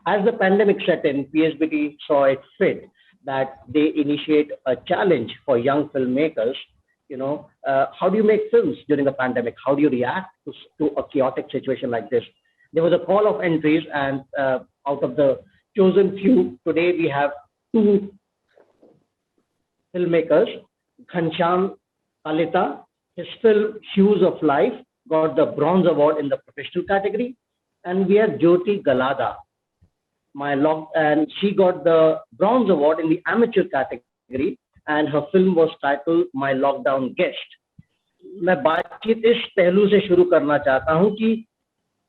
As the pandemic set in, PSBT saw it fit that they initiate a challenge for young filmmakers. How do you make films during the pandemic? How do you react to a chaotic situation like this? There was a call of entries, and out of the chosen few, today we have two filmmakers. Ghanshyam Kalita, his film Hues of Life got the Bronze Award in the professional category, and we have Jyoti Galada, and she got the Bronze Award in the amateur category, and her film was titled My Lockdown Guest. मैं बातचीत इस पहलू से शुरू करना चाहता हूं कि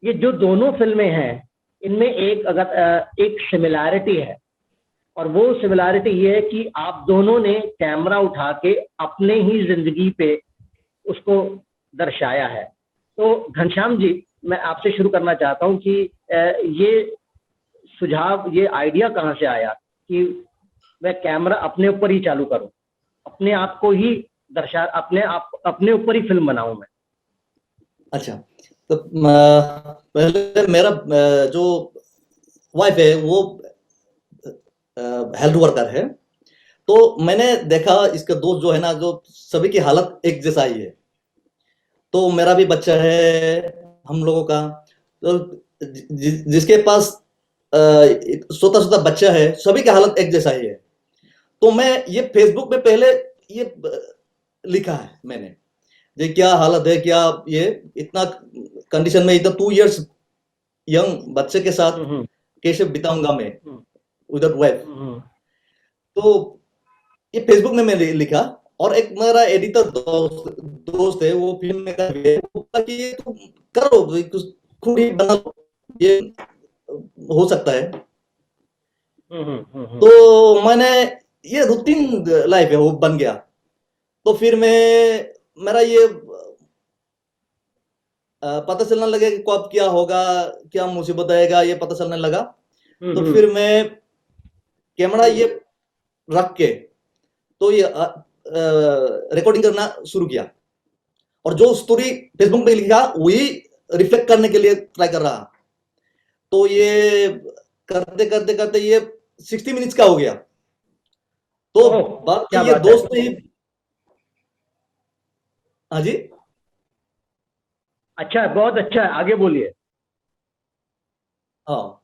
ये जो दोनों फिल्में हैं, इनमें एक सिमिलैरिटी है, और वो सिमिलैरिटी ये है कि आप दोनों ने कैमरा उठा के अपने ही जिंदगी पे उसको दर्शाया है। तो घनश्याम जी, मैं आपसे शुरू करना चाहता हूं कि ये सुझाव, ये आइडिया कहाँ से आया कि मैं कैमरा अपने ऊपर ही चालू करूं, अपने आप को ही अपने ऊपर ही फिल्म बनाऊं मैं? अच्छा, तो पहले मेरा जो वाइफ है वो हेल्थ वर्कर है, तो मैंने देखा इसका दोस्त जो है ना, जो सभी की हालत एक जैसा ही है। तो मेरा भी बच्चा है, हम लोगों का, तो जिसके पास छोटा बच्चा है, सभी की हालत एक जैसा ही है। तो मैं ये फेसबुक पे पहले ये लिखा है मैंने, ये क्या हालत है, क्या ये इतना कंडीशन में, इतना 2 इयर्स यंग बच्चे के साथ कैसे बिताऊंगा मैं विदाउट वाइफ। तो ये फेसबुक में मैंने लिखा, और एक मेरा एडिटर दोस्त है, वो फिल्म में कि ये तो करो, कुछ खुद ही बना लो, ये हो सकता है। तो मैंने ये रूटीन लाइफ है वो बन गया। तो फिर मेरा ये पता चलने लगा कि कब क्या होगा, क्या मुसीबत आएगा, ये पता चलने लगा। तो फिर मैं कैमरा ये रख के तो ये रिकॉर्डिंग करना शुरू किया, और जो स्टोरी फेसबुक पे लिखा वही रिफ्लेक्ट करने के लिए ट्राई कर रहा। तो ये करते करते करते ये 60 मिनट्स का हो गया। तो बात ये दोस्त ने, हाँ जी, अच्छा, बहुत अच्छा है, आगे बोलिए। हाँ,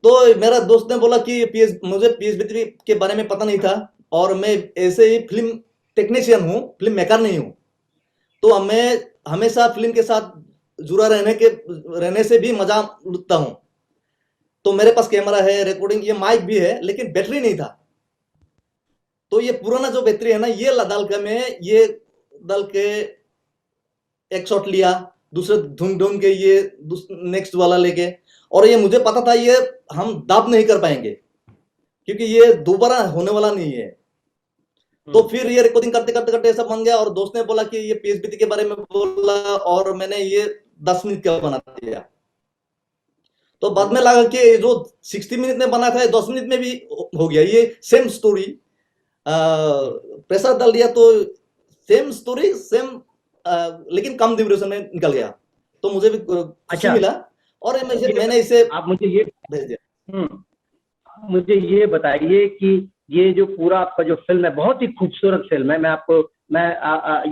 तो मेरा दोस्त ने बोला कि मुझे PSBT के बारे में पता नहीं था, और मैं ऐसे ही फिल्म टेक्नीशियन हूँ, फिल्म मेकर नहीं हूँ। तो मैं हमेशा फिल्म के साथ जुड़ा रहने से भी मजा लुटता हूँ। तो मेरे पास कैमरा है, रिकॉर्डिंग, ये माइक भी है, लेकिन बैटरी नहीं था। तो ये पुराना जो बैटरी है ना, ये डाल के एक शॉट लिया, दूसरे ढूंढ के ये नेक्स्ट वाला लेके, और ये मुझे पता था ये हम दाब नहीं कर पाएंगे, क्योंकि ये दोबारा होने वाला नहीं है। तो फिर ये रिकॉर्डिंग करते करते करते ऐसा बन गया, और दोस्त ने बोला कि ये PSBT के बारे में बोला, और मैंने ये 10 मिनट का बना दिया। तो बाद में लगा कि जो 60 मिनट में बना था 10 मिनट में भी हो गया, ये सेम स्टोरी। प्रेशर डाल दिया तो सेम स्टोरी, लेकिन कम ड्यूरेशन में निकल गया। तो मुझे भी खुशी मिला, और मैंने इसे आप मुझे ये भेज दिया। मुझे ये बताइए कि ये जो पूरा आपका जो फिल्म है, बहुत ही खूबसूरत फिल्म है। मैं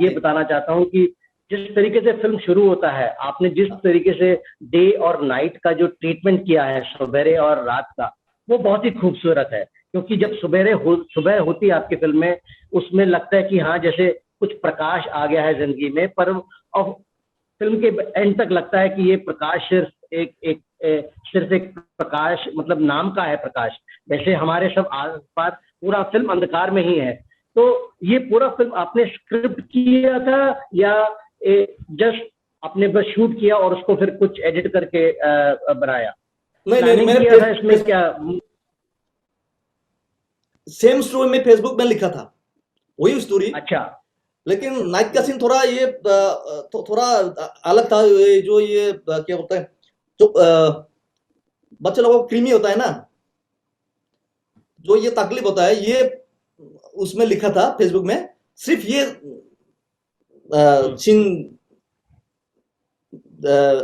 ये बताना चाहता हूँ कि जिस तरीके से फिल्म शुरू होता है, आपने जिस तरीके से डे और नाइट का जो ट्रीटमेंट किया है, सुबह और रात का, वो बहुत ही खूबसूरत है। क्योंकि जब सुबह होती है आपकी फिल्म में, उसमें लगता है कि हाँ, जैसे कुछ प्रकाश आ गया है जिंदगी में, पर और फिल्म के एंड तक लगता है कि ये प्रकाश सिर्फ एक प्रकाश, मतलब नाम का है प्रकाश। वैसे हमारे सब आस पास पूरा फिल्म अंधकार में ही है। तो ये पूरा फिल्म आपने स्क्रिप्ट किया था, या जस्ट आपने बस शूट किया और उसको फिर कुछ एडिट करके बनाया? नहीं, किया था इसमें क्या? सेम स्टोरी में फेसबुक में लिखा था, वही स्टोरी। अच्छा, लेकिन नाइट का सीन थोड़ा ये थोड़ा अलग था। जो ये क्या बोलते हैं, जो बच्चे लोगों को क्रीमी होता है ना, जो ये तकलीफ होता है, ये उसमें लिखा था फेसबुक में। सिर्फ ये सीन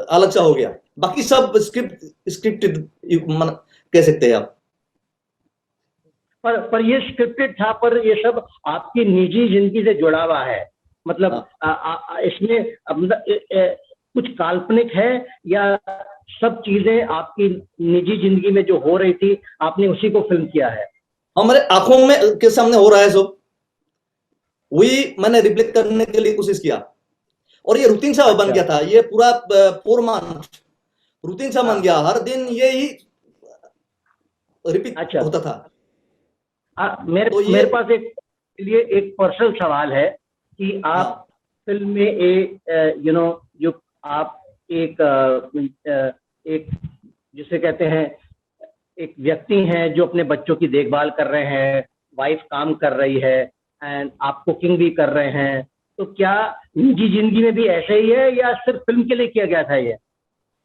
अलग सा हो गया, बाकी सब स्क्रिप्टेड कह सकते हैं आप। पर ये स्क्रिप्टेड था, पर ये सब आपकी निजी जिंदगी से जुड़ा हुआ है, मतलब इसमें कुछ काल्पनिक है या सब चीजें आपकी निजी जिंदगी में जो हो रही थी आपने उसी को फिल्म किया है? हमारे आंखों में के सामने हो रहा है सब, वही मैंने रिफ्लेक्ट करने के लिए कोशिश किया, और ये रूटीन सा बन गया था, ये पूरा 4 मंथ रूटीन सा बन गया, हर दिन यही रिपीट होता था। मेरे पास एक पर्सनल सवाल है कि आप फिल्म में जो आप एक जिसे कहते हैं एक व्यक्ति हैं जो अपने बच्चों की देखभाल कर रहे हैं, वाइफ काम कर रही है एंड आप कुकिंग भी कर रहे हैं, तो क्या निजी जिंदगी में भी ऐसा ही है या सिर्फ फिल्म के लिए किया गया था ये?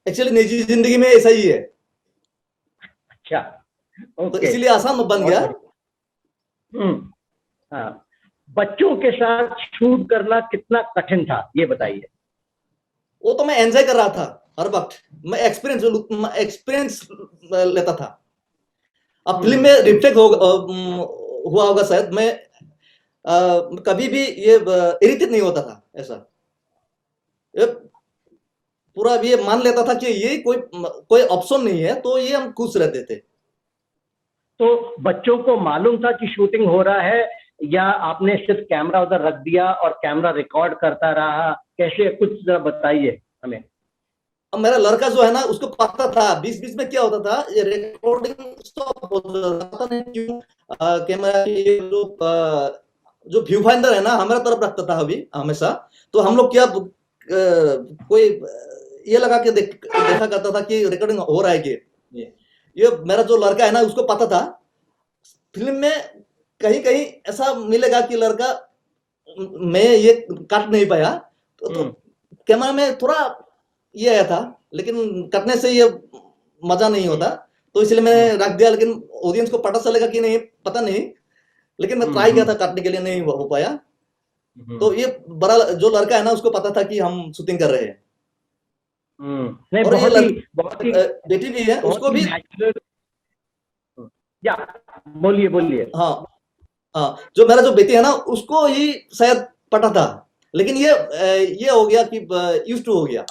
एक्चुअली निजी जिंदगी में ऐसा ही है। अच्छा, तो इसलिए आसान बन गया। हाँ, बच्चों के साथ शूट करना कितना कठिन था ये बताइए। वो तो मैं एंजॉय कर रहा था हर वक्त, मैं एक्सपीरियंस लेता था। अब फिल्म में रिफ्लेक्ट हुआ होगा शायद, मैं कभी भी ये इरिटेट नहीं होता था, ऐसा पूरा ये मान लेता था कि ये कोई ऑप्शन नहीं है, तो ये हम खुश रहते थे। तो बच्चों को मालूम था कि शूटिंग हो रहा है या आपने सिर्फ कैमरा उधर रख दिया और कैमरा रिकॉर्ड करता रहा, कैसे, कुछ जरा बताइए हमें। अब मेरा लड़का जो है ना, उसको पता था बीच बीच में क्या होता था, ये रिकॉर्डिंग स्टॉप हो जाता, नहीं क्यों कैमरा जो व्यू फाइंडर है ना हमारा तरफ रखता था अभी हमेशा, तो हम लोग क्या कोई ये लगा के देखा करता था कि रिकॉर्डिंग हो रहा है कि ये मेरा जो लड़का है ना उसको पता था। फिल्म में कहीं कहीं ऐसा मिलेगा कि लड़का मैं ये काट नहीं पाया, तो कैमरा में थोड़ा ये आया था, लेकिन कटने से ये मजा नहीं होता, तो इसलिए मैंने रख दिया, लेकिन ऑडियंस को पता चलेगा कि नहीं पता नहीं, लेकिन मैं ट्राई किया था काटने के लिए, नहीं हो पाया। तो ये बड़ा जो लड़का है ना उसको पता था कि हम शूटिंग कर रहे हैं। नहीं, और बहुत ही बेटी भी है, उसको भी बोलिए। हाँ, जो मेरा जो बेटी है ना उसको ही शायद पता था, लेकिन ये हो गया कि यूज्ड टू हो गया।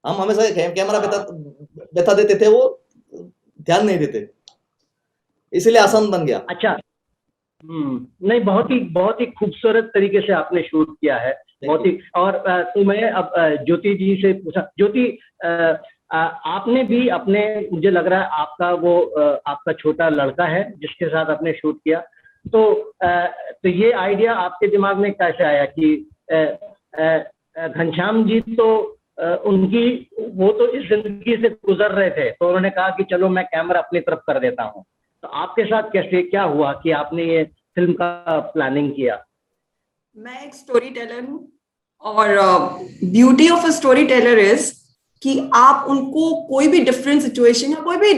हम हमेशा कैमरा बैठा देते थे, वो ध्यान नहीं देते, इसलिए आसान बन गया। अच्छा, नहीं, बहुत ही खूबसूरत तरीके से आपने शूट किया है, बहुत ही। और तो मैं अब ज्योति जी से पूछा, ज्योति आपने भी अपने, मुझे लग रहा है आपका छोटा लड़का है जिसके साथ आपने शूट किया, तो ये आइडिया आपके दिमाग में कैसे आया कि घनश्याम जी तो वो तो इस जिंदगी से गुजर रहे थे, तो उन्होंने कहा कि चलो मैं कैमरा अपनी तरफ कर देता हूँ, तो आपके साथ कैसे क्या हुआ कि आपने ये फिल्म का प्लानिंग किया? मैं एक स्टोरी टेलर हूँ, और beauty of a story teller is कि आप उनको कोई भी डिफरेंट सिचुएशन या कोई भी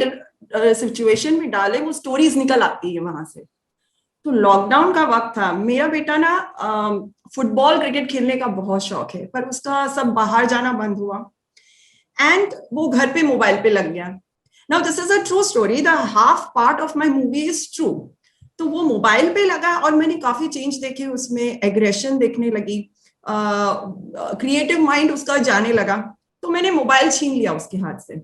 सिचुएशन में डाले, वो स्टोरीज निकल आती है वहां से। तो लॉकडाउन का वक्त था, मेरा बेटा ना फुटबॉल क्रिकेट खेलने का बहुत शौक है, पर उसका सब बाहर जाना बंद हुआ एंड वो घर पे मोबाइल पे लग गया। Now this is a true story, the half part of my movie is true. तो वो मोबाइल पे लगा और मैंने काफी चेंज देखे उसमें, एग्रेशन देखने लगी, क्रिएटिव माइंड उसका जाने लगा, तो मैंने मोबाइल छीन लिया उसके हाथ से।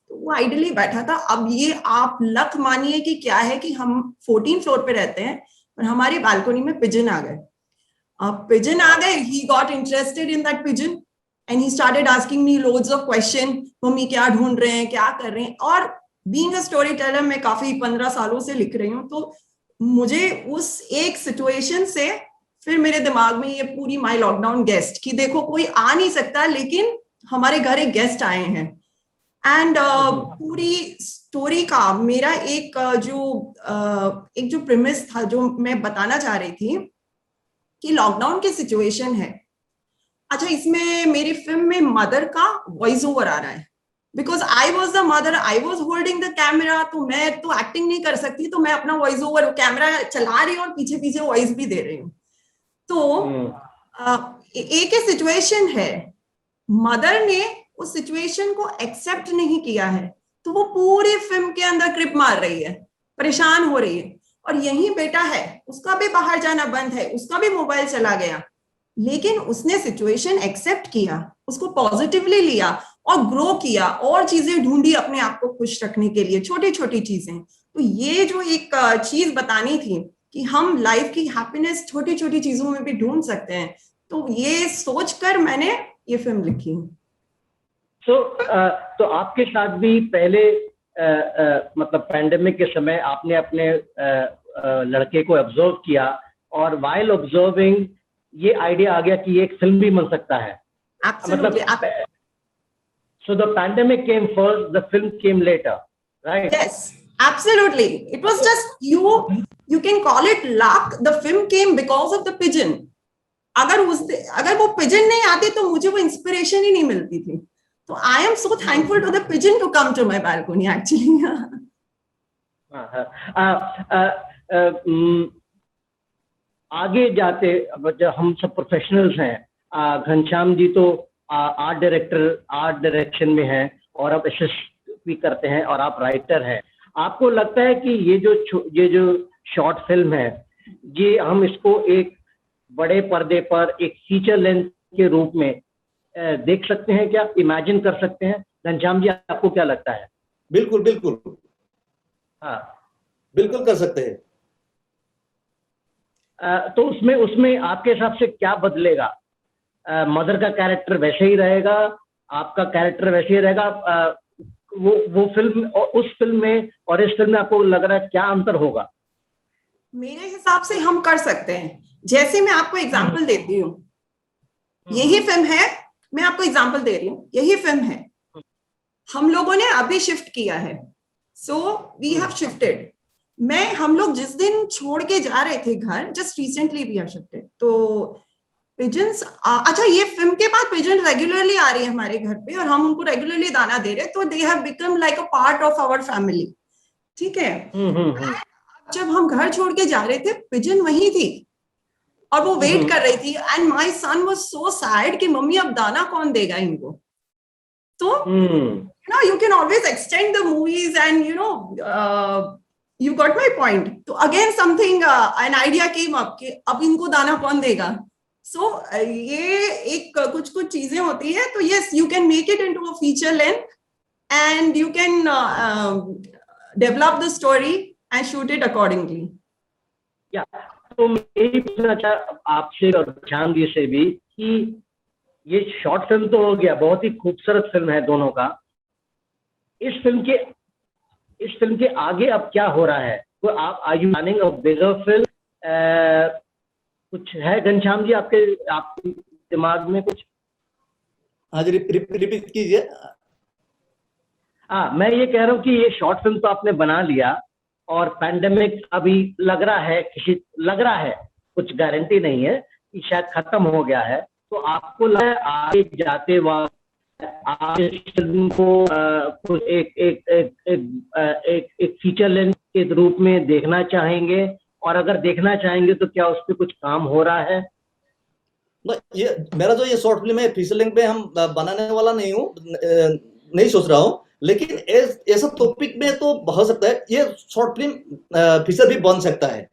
तो वो आइडली बैठा था। अब ये आप लक मानिए कि क्या है कि हम 14 फ्लोर पे रहते हैं और हमारी बालकनी में पिजन आ गए। पिजन आ गए, he got interested in that pigeon and he started asking me loads of question, mummy क्या ढूंढ रहे हैं, क्या कर रहे हैं। और बीइंग अ स्टोरी टेलर मैं काफी 15 सालों से लिख रही हूँ, तो मुझे उस एक सिचुएशन से फिर मेरे दिमाग में ये पूरी माई लॉकडाउन गेस्ट, कि देखो कोई आ नहीं सकता लेकिन हमारे घर एक गेस्ट आए हैं, एंड पूरी स्टोरी का मेरा एक जो प्रीमिस था, जो मैं बताना चाह रही थी कि लॉकडाउन की सिचुएशन है। अच्छा, इसमें मेरी फिल्म में मदर का वॉइस ओवर आ रहा है, because I was the mother, I was holding the camera, तो मैं तो एक्टिंग नहीं कर सकती, तो मैं अपना वॉइस ओवर, कैमरा चला रही हूँ और पीछे पीछे वॉइस भी दे रही हूँ। तो एक सिचुएशन है, मदर ने उस सिचुएशन को एक्सेप्ट नहीं किया है, तो तो वो पूरी फिल्म के अंदर क्रिप मार रही है, परेशान हो रही है। और यही बेटा है, उसका भी बाहर जाना बंद है, उसका भी मोबाइल चला गया, लेकिन उसने सिचुएशन एक्सेप्ट किया, उसको पॉजिटिवली लिया और ग्रो किया और चीजें ढूंढी अपने आप को खुश रखने के लिए, छोटी छोटी चीजें। तो ये जो एक चीज बतानी थी कि हम लाइफ की हैप्पीनेस छोटी छोटी चीजों में भी ढूंढ सकते हैं, तो ये सोचकर मैंने ये फिल्म लिखी। तो आपके साथ भी पहले मतलब पैंडेमिक के समय आपने अपने लड़के को ऑब्जर्व किया और वाइल ऑब्जर्विंग ये आइडिया आ गया कि ये एक फिल्म भी बन सकता है। Absolutely. So the pandemic came first, the film came later, right? Yes, absolutely. It was just you can call it luck. The film came because of the pigeon. अगर वो pigeon नहीं आती तो मुझे वो इंस्पिरेशन ही नहीं मिलती थी। तो I am so thankful to the pigeon to come to my balcony actually. आगे जाते जब हम सब प्रोफेशनल्स हैं, घनश्याम जी तो आर्ट डायरेक्शन में हैं और आप असिस्ट भी करते हैं और आप राइटर हैं। आपको लगता है कि ये जो शॉर्ट फिल्म है, ये हम इसको एक बड़े पर्दे पर एक फीचर लेंथ के रूप में देख सकते हैं क्या, इमेजिन कर सकते हैं? घनश्याम जी, आपको क्या लगता है? बिल्कुल बिल्कुल, हाँ बिल्कुल कर सकते हैं। तो उसमें आपके हिसाब से क्या बदलेगा? मदर का कैरेक्टर वैसे ही रहेगा, आपका कैरेक्टर वैसे ही रहेगा? वो फिल्म और उस फिल्म में और इस फिल्म में आपको लग रहा है क्या अंतर होगा? मेरे हिसाब से हम कर सकते हैं। जैसे मैं आपको एग्जांपल देती हूँ, यही फिल्म है, मैं आपको एग्जांपल दे रही हूँ, यही फिल्म है, हम लोगों ने अभी शिफ्ट किया है, सो वी हैव शिफ्टेड। हम लोग जिस दिन छोड़ के जा रहे थे घर, just recently we have shifted, तो पिजन्स, अच्छा ये फिल्म के बाद पिजन रेगुलरली आ रही है हमारे घर पे और हम उनको रेगुलरली दाना दे रहे हैं, तो they have become like a part of our family. ठीक है। जब हम घर छोड़ के जा रहे थे, पिजन वही थी और वो वेट कर रही थी, and my sun was so sad कि मम्मी अब दाना कौन देगा इनको। तो you can always extend the movies and you got my point. तो again something an idea came up कि अब इनको दाना कौन देगा। So ये एक कुछ चीजें होती है, तो yes, you can make it into a feature length and you can develop the story and shoot it accordingly. या तो मैं यही पूछना चाह आपसे और घनश्याम जी से भी कि ये शॉर्ट फिल्म तो हो गया, बहुत ही खूबसूरत फिल्म है दोनों का। इस फिल्म के आगे अब क्या हो रहा है? तो आप are you planning a bigger film? कुछ है घनश्याम जी आपके दिमाग में कुछ? हाँ जी, रिपीट कीजिए। मैं ये कह रहा हूँ कि ये शॉर्ट फिल्म तो आपने बना लिया और पैंडेमिक अभी लग रहा है, कुछ गारंटी नहीं है कि शायद खत्म हो गया है, तो आपको लग रहा है आगे जाते वक्त आप इस फिल्म को एक फीचर लेंथ के रूप में देखना चाहेंगे? और अगर देखना चाहेंगे तो क्या उस पर कुछ काम हो रहा है? ये मेरा जो ये शॉर्ट फिल्म है, फीचर लेंथ पे हम बनाने वाला नहीं सोच रहा हूँ, लेकिन ऐसा टॉपिक में तो हो सकता है ये शॉर्ट फिल्म फीचर भी बन सकता है,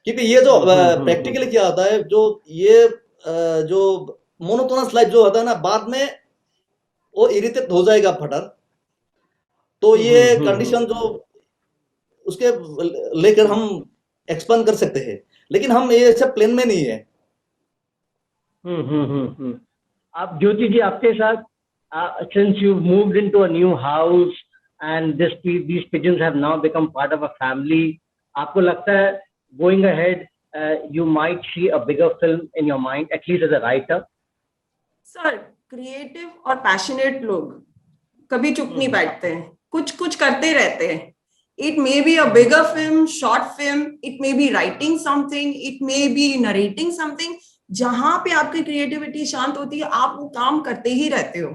क्योंकि ये जो प्रैक्टिकली क्या होता है, जो मोनोटोनस लाइफ जो होता है ना, बाद में वो इरिटेट हो जाएगा फटर। तो ये कंडीशन जो उसके लेकर हम एक्सपांड कर सकते हैं, लेकिन हम ये सब प्लान में नहीं है। आप ज्योति जी, आपके साथ since you've moved into a new house and these pigeons have now become part of a family, आपको लगता है going ahead you might see a bigger film in your mind, at least as a writer? Sir, creative और passionate लोग कभी चुप नहीं बैठते हैं, कुछ करते रहते हैं। It may be a bigger film, short film, it may be writing something, it may be narrating something. जहां पे आपकी क्रिएटिविटी शांत होती है, आप वो काम करते ही रहते हो।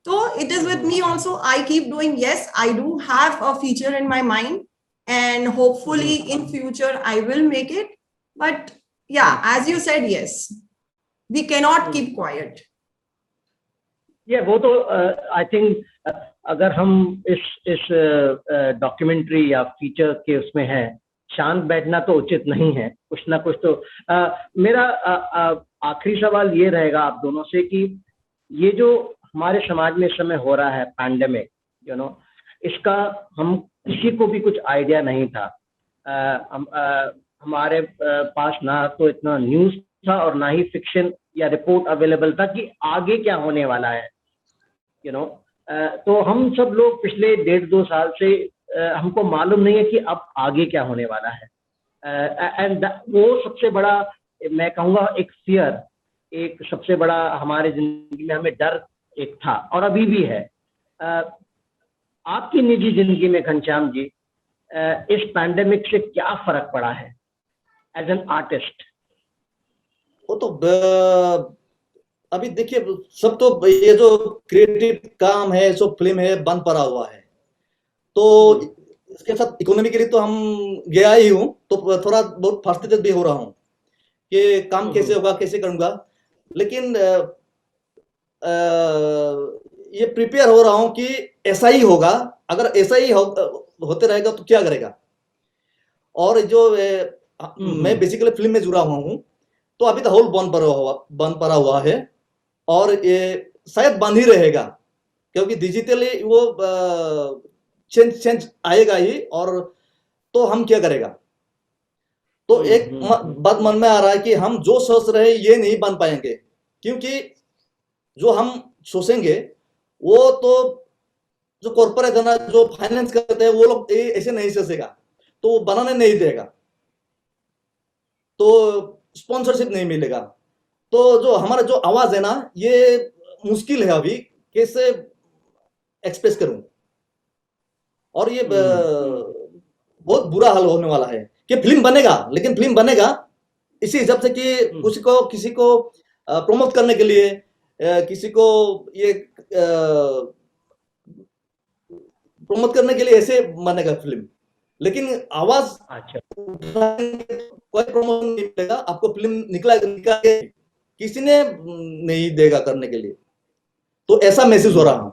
तो it is with me also. I keep doing. Yes, I do have a feature in my mind, and hopefully in future I will make it. But yeah, as you said, yes, we cannot keep quiet. ये वो तो I think अगर हम इस documentary या feature के उसमें हैं, शांत बैठना तो उचित नहीं है, कुछ ना कुछ तो मेरा आखिरी सवाल ये रहेगा आप दोनों से कि ये जो हमारे समाज में इस समय हो रहा है पैंडेमिक, इसका हम किसी को भी कुछ आइडिया नहीं था। हमारे पास ना तो इतना न्यूज़ था और ना ही फिक्शन या रिपोर्ट अवेलेबल था कि आगे क्या होने वाला है। तो हम सब लोग पिछले 1.5-2 साल से हमको मालूम नहीं है कि अब आगे क्या होने वाला है। एंड वो सबसे बड़ा, मैं कहूँगा एक फियर, एक सबसे बड़ा हमारे जिंदगी में हमें डर एक था और अभी भी है। आपकी निजी जिंदगी में घनश्याम जी इस पैंडेमिक से क्या फर्क पड़ा है एज एन आर्टिस्ट? वो तो अभी देखिए, सब तो ये जो क्रिएटिव काम है, जो फिल्म है, बंद पड़ा हुआ है। तो इसके साथ इकोनॉमिकली तो हम गया ही हूँ, तो थोड़ा बहुत फ्रस्ट्रेटेड भी हो रहा हूँ कि काम कैसे होगा, कैसे करूंगा। लेकिन ये प्रिपेयर हो रहा हूँ कि ऐसा ही होगा। अगर ऐसा ही होते रहेगा तो क्या करेगा। और जो मैं बेसिकली फिल्म में जुड़ा हुआ हूँ, तो अभी तो होल बंद पड़ा हुआ है और ये शायद बंद ही रहेगा, क्योंकि डिजिटली वो चेंज आएगा ही। और तो हम क्या करेगा। तो एक बात मन में आ रहा है कि हम जो सोच रहे हैं ये नहीं बन पाएंगे, क्योंकि जो हम सोचेंगे वो तो जो कॉर्पोरेट है ना, जो फाइनेंस करते हैं, वो लोग ऐसे नहीं सोचेगा, तो वो बनाने नहीं देगा, तो स्पॉन्सरशिप नहीं मिलेगा। तो जो हमारा जो आवाज है ना, ये मुश्किल है अभी कैसे एक्सप्रेस करूं। और ये बहुत बुरा हाल होने वाला है कि फिल्म बनेगा, लेकिन फिल्म बनेगा इसी हिसाब से कि किसी को प्रमोट करने के लिए, किसी को ये प्रमोट करने के लिए ऐसे बनेगा फिल्म। लेकिन आवाज कोई प्रमोशन नहीं मिलेगा आपको, फिल्म निकला किसी ने नहीं देगा करने के लिए। तो ऐसा महसूस हो रहा हूं।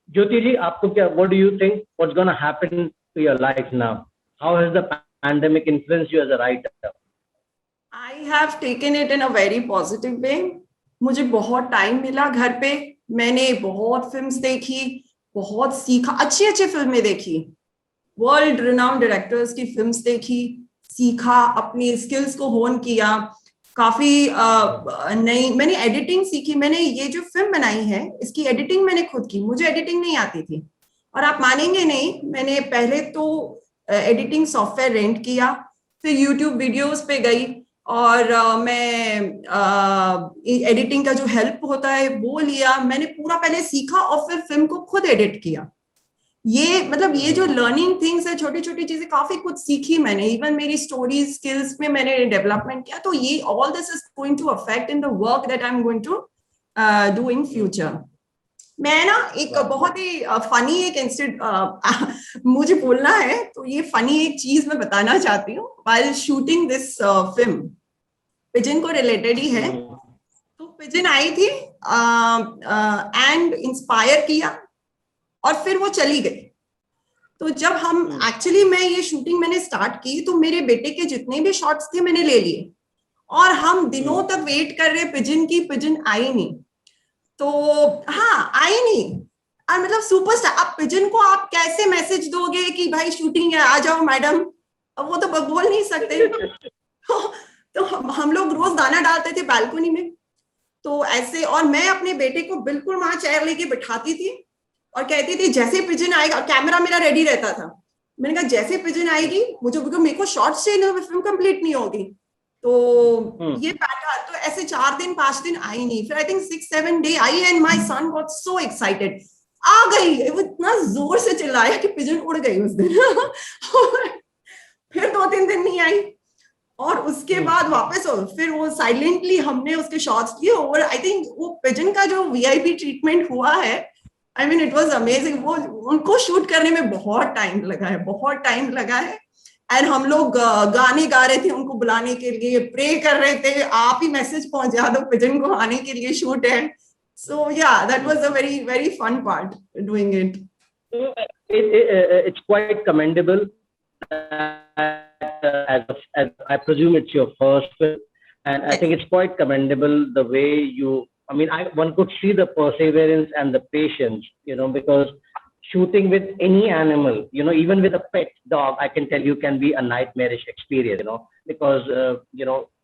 ज्योति जी, आपको क्या, what do you think, what's gonna happen to your life now? How has the pandemic influenced you as a writer? I have taken it in a very positive way. मुझे बहुत टाइम मिला घर पे, मैंने बहुत फिल्म्स देखी, बहुत सीखा, अच्छी अच्छी फिल्में देखी, वर्ल्ड रिनाउंड डायरेक्टर्स की फिल्म्स देखी, सीखा, अपनी स्किल्स को होन किया, काफी नई मैंने एडिटिंग सीखी। मैंने ये जो फिल्म बनाई है इसकी एडिटिंग मैंने खुद की, मुझे एडिटिंग नहीं आती थी। और आप मानेंगे नहीं, मैंने पहले तो एडिटिंग सॉफ्टवेयर रेंट किया, फिर यूट्यूब वीडियोस पे गई और मैं एडिटिंग का जो हेल्प होता है वो लिया। मैंने पूरा पहले सीखा और फिर फिल्म को खुद एडिट किया। ये मतलब ये जो लर्निंग थिंग्स है, छोटी छोटी चीजें, काफी कुछ सीखी मैंने। इवन मेरी स्टोरी स्किल्स में मैंने डेवलपमेंट किया। तो ये all this is going to affect in the work that I am going to do in future. मैं ना एक बहुत ही फनी एक इंसिडेंट मुझे बोलना है, तो ये फनी एक चीज मैं बताना चाहती हूँ। While shooting this film, pigeon को रिलेटेड ही है। तो पिजन आई थी एंड इंस्पायर किया और फिर वो चली गई। तो जब हम एक्चुअली मैं ये शूटिंग मैंने स्टार्ट की, तो मेरे बेटे के जितने भी शॉट्स थे मैंने ले लिए और हम दिनों तक वेट कर रहे पिजन की, पिजन आई नहीं। तो हाँ, आई नहीं। और मतलब सुपरस्टार, अब पिजन को आप कैसे मैसेज दोगे कि भाई शूटिंग है, आ जाओ मैडम? अब वो तो बोल नहीं सकते। तो हम लोग रोज दाना डालते थे बालकनी में, तो ऐसे। और मैं अपने बेटे को बिल्कुल वहां चेयर लेके बिठाती थी और कहती थी जैसे पिजन आएगा, कैमरा मेरा रेडी रहता था, मैंने कहा जैसे पिजन आएगी मुझे, मेरे को शॉर्ट्स चाहिए, फिल्म कंप्लीट नहीं होगी। तो ये बैठा, तो ऐसे 4 दिन 5 दिन आई नहीं। फिर I think 6-7 day I and my son got so excited, आ गई। वो इतना जोर से चिल्लाया कि पिजन उड़ गई उस दिन। फिर 2-3 दिन नहीं आई और उसके बाद वापस फिर वो साइलेंटली हमने उसके शॉट्स लिए। और आई थिंक वो पिजन का जो VIP ट्रीटमेंट हुआ है, I mean it was amazing. वो उनको शूट करने में बहुत टाइम लगा है, बहुत टाइम लगा है। एंड हम लोग गाने गा रहे थे उनको बुलाने के लिए, प्रे कर रहे थे आप ही मैसेज पहुंचा दो पिजन को आने के लिए, शूट है। So yeah, that was a very, very fun part doing it. It's quite commendable that as I presume it's your first film, and I think it's quite commendable the way you. I mean, one could see the perseverance and the patience, because shooting with any animal, even with a pet dog, I can tell you can be a nightmarish experience, because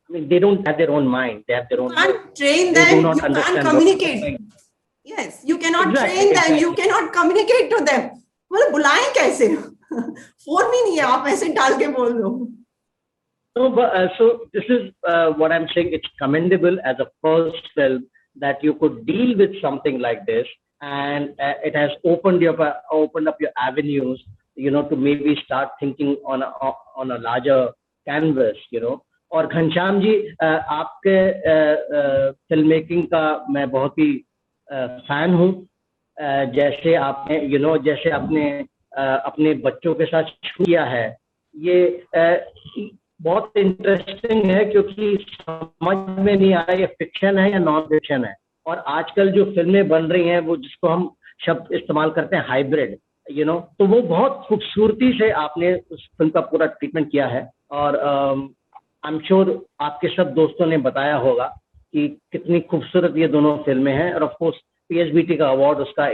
I mean, they don't have their own mind; they have their own. You can't train They do them. not You can't understand communicate. Yes, you cannot train them. You cannot communicate to them. मतलब बुलाएं कैसे? Phone भी नहीं है, आप ऐसे डाल के बोल दो. No, but so this is what I'm saying. It's commendable as a first film that you could deal with something like this, and it has opened up your avenues, to maybe start thinking on a larger canvas, और घनश्याम जी, आपके film making का मैं बहुत ही fan हूँ. जैसे आपने अपने बच्चों के साथ किया है, ये बहुत इंटरेस्टिंग है, क्योंकि समझ में नहीं आ रहा ये फिक्शन है या नॉन फिक्शन है. और आजकल जो फिल्में बन रही हैं, वो जिसको हम शब्द इस्तेमाल करते हैं हाइब्रिड, तो वो बहुत खूबसूरती से आपने उस फिल्म का पूरा ट्रीटमेंट किया है. और आई एम श्योर आपके सब दोस्तों ने बताया होगा कि कितनी खूबसूरत ये दोनों फिल्में हैं. और ऑफ कोर्स PSBT का अवार्ड, उसका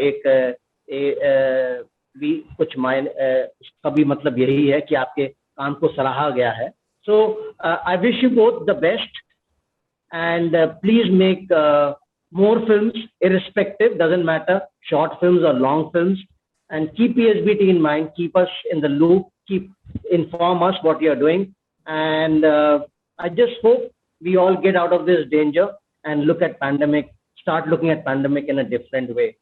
भी कुछ उसका भी मतलब यही है कि आपके काम को सराहा गया है. So I wish you both the best, and please make more films, irrespective, doesn't matter, short films or long films, and keep PSBT in mind, keep us in the loop, inform us what you're doing, and I just hope we all get out of this danger and start looking at pandemic in a different way.